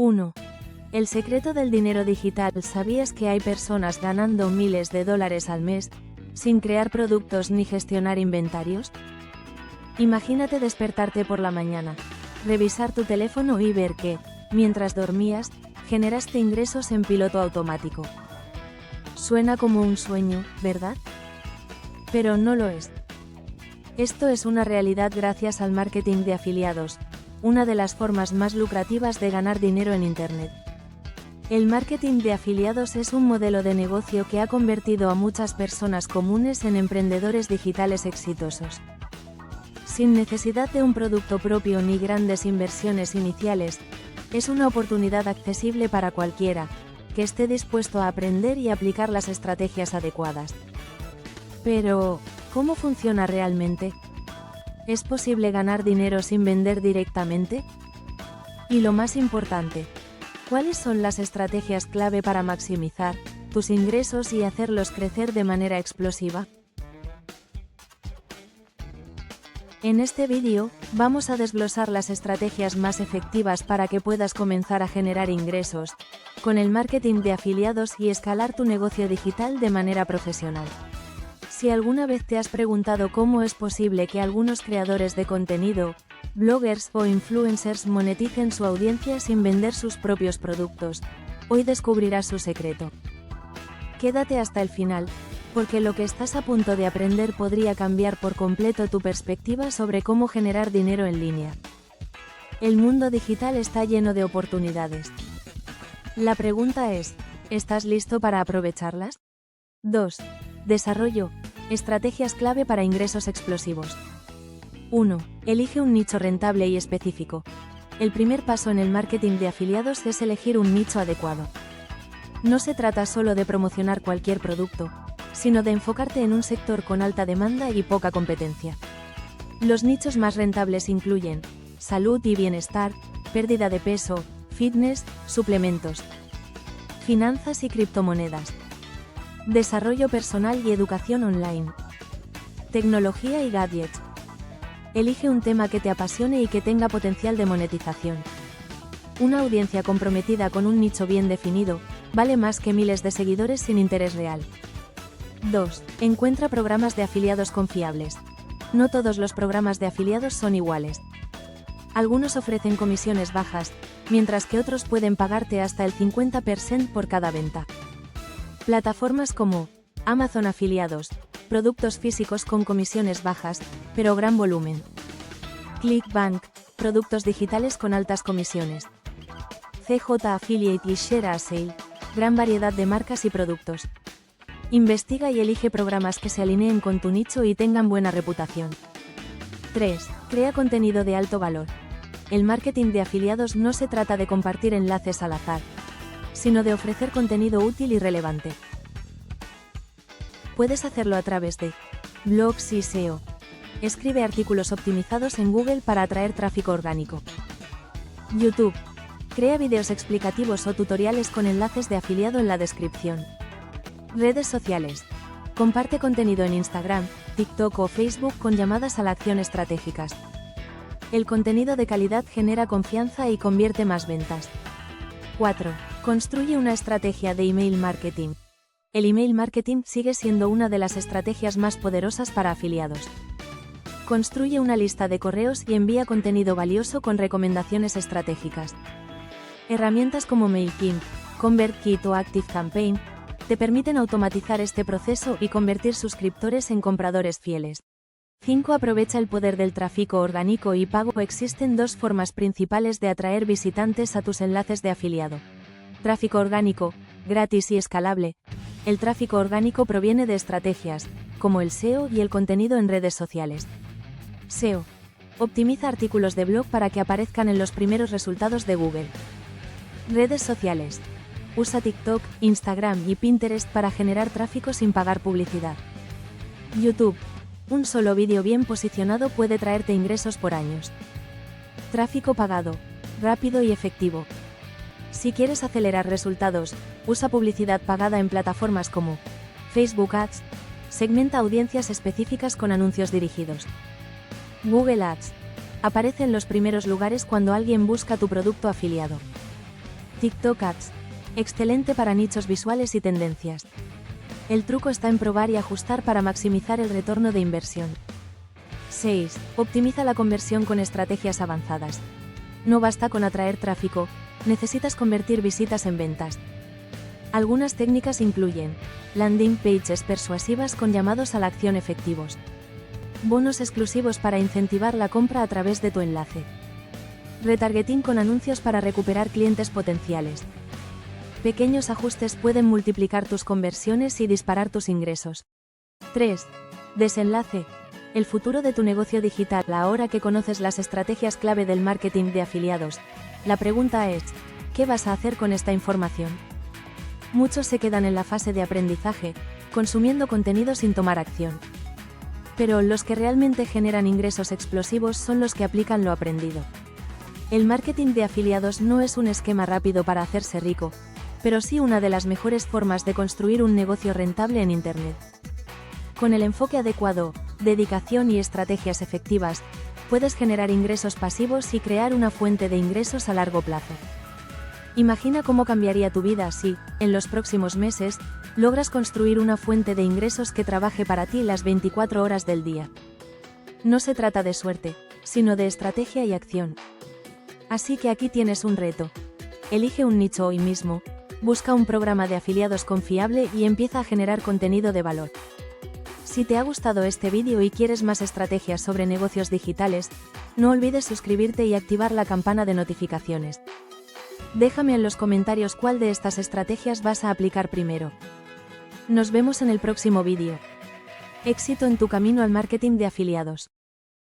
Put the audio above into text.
1. El secreto del dinero digital. ¿Sabías que hay personas ganando miles de dólares al mes, sin crear productos ni gestionar inventarios? Imagínate despertarte por la mañana, revisar tu teléfono y ver que, mientras dormías, generaste ingresos en piloto automático. Suena como un sueño, ¿verdad? Pero no lo es. Esto es una realidad gracias al marketing de afiliados, una de las formas más lucrativas de ganar dinero en Internet. El marketing de afiliados es un modelo de negocio que ha convertido a muchas personas comunes en emprendedores digitales exitosos. Sin necesidad de un producto propio ni grandes inversiones iniciales, es una oportunidad accesible para cualquiera, que esté dispuesto a aprender y aplicar las estrategias adecuadas. Pero, ¿cómo funciona realmente? ¿Es posible ganar dinero sin vender directamente? Y lo más importante, ¿cuáles son las estrategias clave para maximizar tus ingresos y hacerlos crecer de manera explosiva? En este vídeo, vamos a desglosar las estrategias más efectivas para que puedas comenzar a generar ingresos con el marketing de afiliados y escalar tu negocio digital de manera profesional. Si alguna vez te has preguntado cómo es posible que algunos creadores de contenido, bloggers o influencers moneticen su audiencia sin vender sus propios productos, hoy descubrirás su secreto. Quédate hasta el final, porque lo que estás a punto de aprender podría cambiar por completo tu perspectiva sobre cómo generar dinero en línea. El mundo digital está lleno de oportunidades. La pregunta es, ¿estás listo para aprovecharlas? 2. Desarrollo. Estrategias clave para ingresos explosivos. 1. Elige un nicho rentable y específico. El primer paso en el marketing de afiliados es elegir un nicho adecuado. No se trata solo de promocionar cualquier producto, sino de enfocarte en un sector con alta demanda y poca competencia. Los nichos más rentables incluyen salud y bienestar, pérdida de peso, fitness, suplementos, finanzas y criptomonedas, desarrollo personal y educación online, tecnología y gadgets. Elige un tema que te apasione y que tenga potencial de monetización. Una audiencia comprometida con un nicho bien definido vale más que miles de seguidores sin interés real. 2. Encuentra programas de afiliados confiables. No todos los programas de afiliados son iguales. Algunos ofrecen comisiones bajas, mientras que otros pueden pagarte hasta el 50% por cada venta. Plataformas como Amazon Afiliados, productos físicos con comisiones bajas, pero gran volumen. ClickBank, productos digitales con altas comisiones. CJ Affiliate y ShareASale, gran variedad de marcas y productos. Investiga y elige programas que se alineen con tu nicho y tengan buena reputación. 3. Crea contenido de alto valor. El marketing de afiliados no se trata de compartir enlaces al azar, sino de ofrecer contenido útil y relevante. Puedes hacerlo a través de blogs y SEO. Escribe artículos optimizados en Google para atraer tráfico orgánico. YouTube. Crea vídeos explicativos o tutoriales con enlaces de afiliado en la descripción. Redes sociales. Comparte contenido en Instagram, TikTok o Facebook con llamadas a la acción estratégicas. El contenido de calidad genera confianza y convierte más ventas. 4. Construye una estrategia de email marketing. El email marketing sigue siendo una de las estrategias más poderosas para afiliados. Construye una lista de correos y envía contenido valioso con recomendaciones estratégicas. Herramientas como MailChimp, ConvertKit o ActiveCampaign te permiten automatizar este proceso y convertir suscriptores en compradores fieles. 5. Aprovecha el poder del tráfico orgánico y pago. Existen dos formas principales de atraer visitantes a tus enlaces de afiliado. Tráfico orgánico, gratis y escalable. El tráfico orgánico proviene de estrategias, como el SEO y el contenido en redes sociales. SEO. Optimiza artículos de blog para que aparezcan en los primeros resultados de Google. Redes sociales. Usa TikTok, Instagram y Pinterest para generar tráfico sin pagar publicidad. YouTube. Un solo vídeo bien posicionado puede traerte ingresos por años. Tráfico pagado, rápido y efectivo. Si quieres acelerar resultados, usa publicidad pagada en plataformas como Facebook Ads. Segmenta audiencias específicas con anuncios dirigidos. Google Ads. Aparece en los primeros lugares cuando alguien busca tu producto afiliado. TikTok Ads. Excelente para nichos visuales y tendencias. El truco está en probar y ajustar para maximizar el retorno de inversión. 6. Optimiza la conversión con estrategias avanzadas. No basta con atraer tráfico, necesitas convertir visitas en ventas. Algunas técnicas incluyen landing pages persuasivas con llamados a la acción efectivos, bonos exclusivos para incentivar la compra a través de tu enlace, retargeting con anuncios para recuperar clientes potenciales. Pequeños ajustes pueden multiplicar tus conversiones y disparar tus ingresos. 3. Desenlace. El futuro de tu negocio digital. Ahora que conoces las estrategias clave del marketing de afiliados, la pregunta es, ¿qué vas a hacer con esta información? Muchos se quedan en la fase de aprendizaje, consumiendo contenido sin tomar acción. Pero los que realmente generan ingresos explosivos son los que aplican lo aprendido. El marketing de afiliados no es un esquema rápido para hacerse rico, pero sí una de las mejores formas de construir un negocio rentable en Internet. Con el enfoque adecuado, dedicación y estrategias efectivas, puedes generar ingresos pasivos y crear una fuente de ingresos a largo plazo. Imagina cómo cambiaría tu vida si, en los próximos meses, logras construir una fuente de ingresos que trabaje para ti las 24 horas del día. No se trata de suerte, sino de estrategia y acción. Así que aquí tienes un reto. Elige un nicho hoy mismo, busca un programa de afiliados confiable y empieza a generar contenido de valor. Si te ha gustado este vídeo y quieres más estrategias sobre negocios digitales, no olvides suscribirte y activar la campana de notificaciones. Déjame en los comentarios cuál de estas estrategias vas a aplicar primero. Nos vemos en el próximo vídeo. Éxito en tu camino al marketing de afiliados.